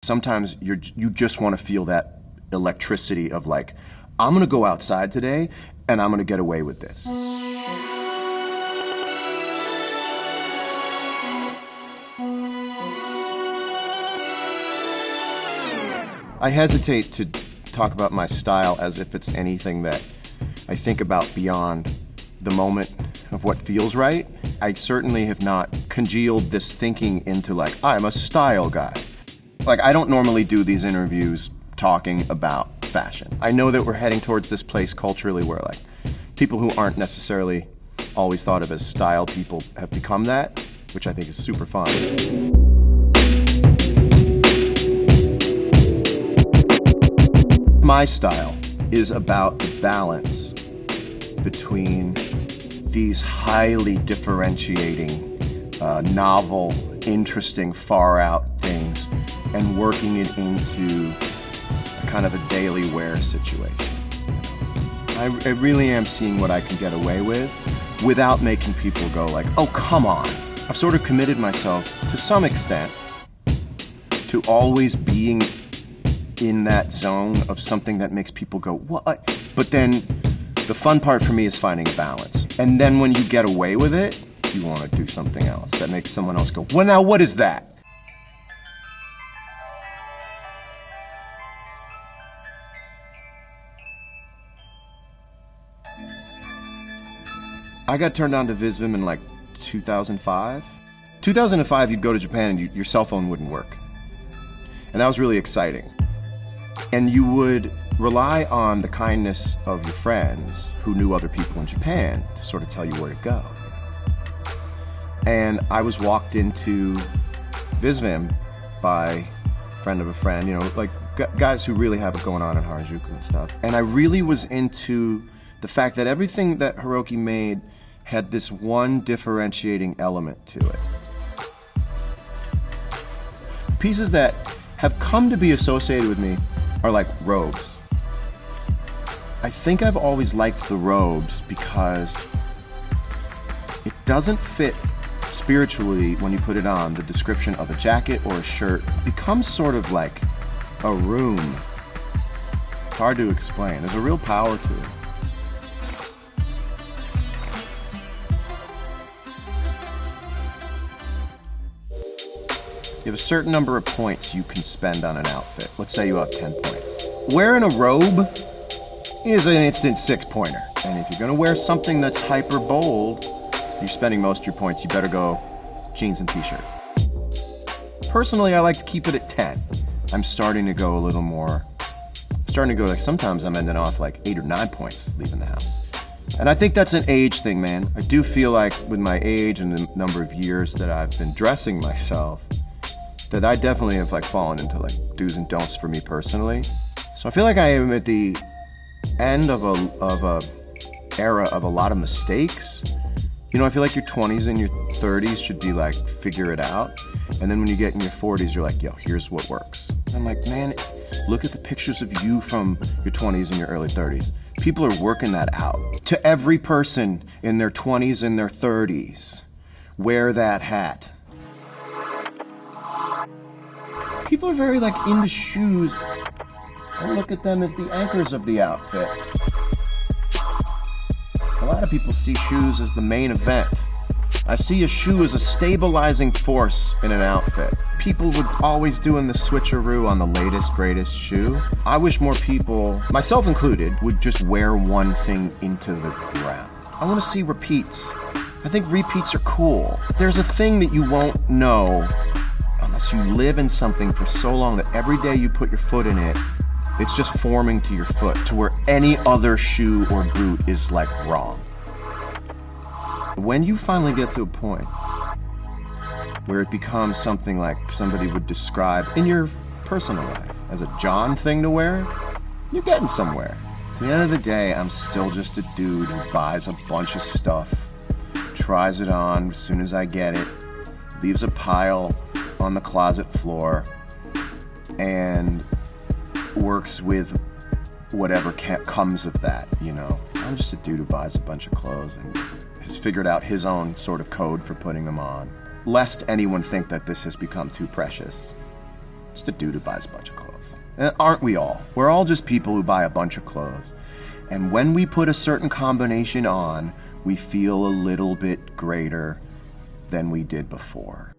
Sometimes you just want to feel that electricity of like, I'm gonna go outside today and I'm gonna get away with this. I hesitate to talk about my style as if it's anything that I think about beyond the moment of what feels right. I certainly have not congealed this thinking into like, I'm a style guy. Like, I don't normally do these interviews talking about fashion. I know that we're heading towards this place culturally where like people who aren't necessarily always thought of as style people have become that, which I think is super fun. My style is about the balance between these highly differentiating, novel, interesting, far-out things and working it into kind of a daily wear situation. I really am seeing what I can get away with without making people go like, oh, come on. I've sort of committed myself to some extent to always being in that zone of something that makes people go, what? But then the fun part for me is finding balance. And then when you get away with it, you want to do something else that makes someone else go, well, now what is that? I got turned on to Visvim in like 2005. 2005, you'd go to Japan and your cell phone wouldn't work. And that was really exciting. And you would rely on the kindness of your friends who knew other people in Japan to sort of tell you where to go. And I was walked into Visvim by a friend of a friend, you know, like guys who really have it going on in Harajuku and stuff. And I really was into the fact that everything that Hiroki made had this one differentiating element to it. Pieces that have come to be associated with me are like robes. I think I've always liked the robes because it doesn't fit spiritually when you put it on. The description of a jacket or a shirt becomes sort of like a room. It's hard to explain. There's a real power to it. You have a certain number of points you can spend on an outfit. Let's say you have 10 points. Wearing a robe is an instant 6-pointer. And if you're gonna wear something that's hyper bold, you're spending most of your points, you better go jeans and t-shirt. Personally, I like to keep it at 10. I'm starting to go a little more, like sometimes I'm ending off like 8 or 9 points leaving the house. And I think that's an age thing, man. I do feel like with my age and the number of years that I've been dressing myself, that I definitely have like fallen into like do's and don'ts for me personally. So I feel like I am at the end of a era of a lot of mistakes. You know, I feel like your 20s and your 30s should be like, figure it out. And then when you get in your 40s, you're like, yo, here's what works. And I'm like, man, look at the pictures of you from your 20s and your early 30s. People are working that out. To every person in their 20s and their 30s, wear that hat. People are very like into shoes. I look at them as the anchors of the outfit. A lot of people see shoes as the main event. I see a shoe as a stabilizing force in an outfit. People would always doing the switcheroo on the latest, greatest shoe. I wish more people, myself included, would just wear one thing into the ground. I want to see repeats. I think repeats are cool. There's a thing that you won't know unless you live in something for so long that every day you put your foot in it, it's just forming to your foot to where any other shoe or boot is like wrong. When you finally get to a point where it becomes something like somebody would describe in your personal life as a John thing to wear, you're getting somewhere. At the end of the day, I'm still just a dude who buys a bunch of stuff, tries it on as soon as I get it, leaves a pile on the closet floor, and works with whatever comes of that, you know? I'm just a dude who buys a bunch of clothes and has figured out his own sort of code for putting them on. Lest anyone think that this has become too precious. Just a dude who buys a bunch of clothes. Aren't we all? We're all just people who buy a bunch of clothes. And when we put a certain combination on, we feel a little bit greater than we did before.